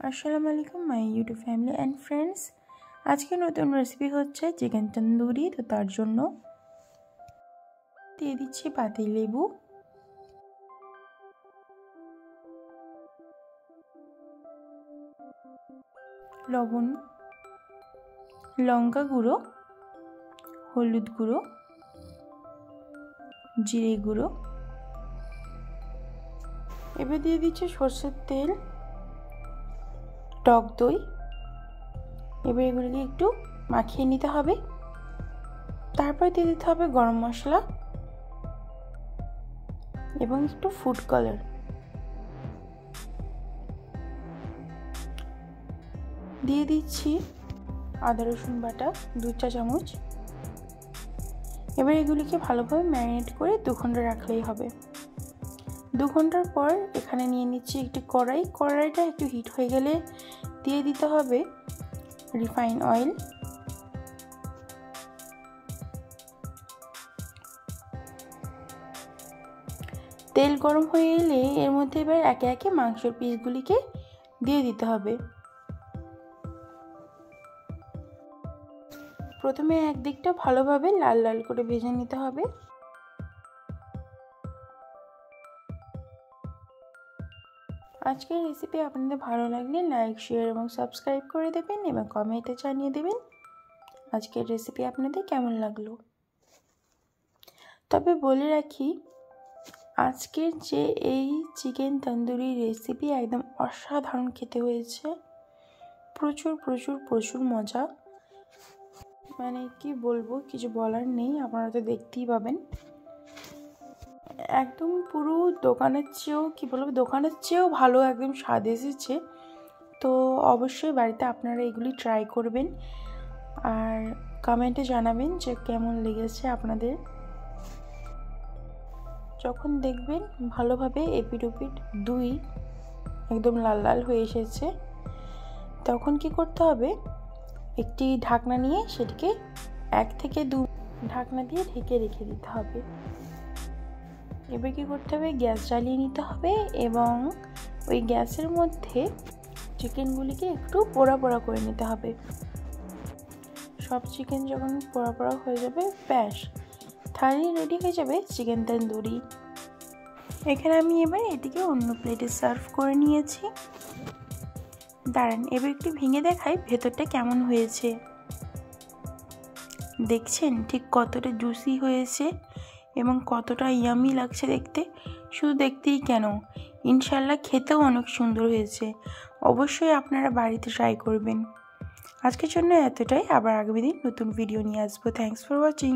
আসসালামু আলাইকুম my YouTube family and friends. আজকে নতুন রেসিপি হচ্ছে চিকেন তন্দুরি। তো তার জন্য দিয়ে দিচ্ছি পাতিলেবু, লবণ, লঙ্কা গুঁড়ো, হলুদ গুঁড়ো, জিরে গুঁড়ো। এবার দিয়ে দিচ্ছি সরষের তেল, টক দই। এবার এগুলিকে একটু মাখিয়ে নিতে হবে। তারপর দিয়ে দিতে হবে গরম মশলা এবং একটু ফুড কালার। দিয়ে দিচ্ছি আদা রসুন বাটা 2 চা চামচ। এবার এগুলিকে ভালোভাবে ম্যারিনেট করে 2 ঘন্টা রাখলেই হবে। 2 ঘন্টার পর এখানে নিয়ে নিচ্ছি একটি কড়াইটা একটু হিট হয়ে গেলে দিয়ে দিতে হবে রিফাইন অয়েল। তেল গরম হয়ে এলে এর মধ্যে এবার একে একে মাংসের পিসগুলিকে দিয়ে দিতে হবে। প্রথমে একদিকটা ভালোভাবে লাল লাল করে ভেজে নিতে হবে। আজকের রেসিপি আপনাদের ভালো লাগলে লাইক, শেয়ার এবং সাবস্ক্রাইব করে দেবেন এবং কমেন্টে জানিয়ে দেবেন আজকের রেসিপি আপনাদের কেমন লাগলো। তবে বলে রাখি, আজকের যে এই চিকেন তন্দুরি রেসিপি একদম অসাধারণ খেতে হয়েছে। প্রচুর প্রচুর প্রচুর মজা, মানে কি বলবো, কিছু বলার নেই। আপনারা তো দেখতেই পাবেন। একদম পুরো দোকানের চেয়েও ভালো একদম স্বাদ এসেছে। তো অবশ্যই বাড়িতে আপনারা এগুলি ট্রাই করবেন আর কমেন্টে জানাবেন যে কেমন লেগেছে আপনাদের। যখন দেখবেন ভালোভাবে এপিট ওপিট দুই একদম লাল লাল হয়ে এসেছে, তখন কি করতে হবে, একটি ঢাকনা নিয়ে সেটিকে 1 থেকে 2 ঢাকনা দিয়ে ঢেকে রেখে দিতে হবে। এবার কি করতে হবে, গ্যাস জ্বালিয়ে নিতে হবে এবং ওই গ্যাসের মধ্যে চিকেনগুলিকে একটু পোড়া পোড়া করে নিতে হবে। সব চিকেন যখন পোড়া পোড়া হয়ে যাবে, ব্যাস তাহলে রেডি হয়ে যাবে চিকেন তন্দুরি। এখানে আমি এবার এটিকে অন্য প্লেটে সার্ভ করে নিয়েছি। দাঁড়ান, এবার একটু ভেঙে দেখাই ভেতরটা কেমন হয়েছে। দেখছেন ঠিক কতটা জুসি হয়েছে এবং কতটা ইয়ামি লাগছে দেখতে। শুধু দেখতেই কেন, ইনশাল্লাহ খেতেও অনেক সুন্দর হয়েছে। অবশ্যই আপনারা বাড়িতে ট্রাই করবেন। আজকের জন্য এতটাই। আবার আগামী দিন নতুন ভিডিও নিয়ে আসবো। Thanks for watching.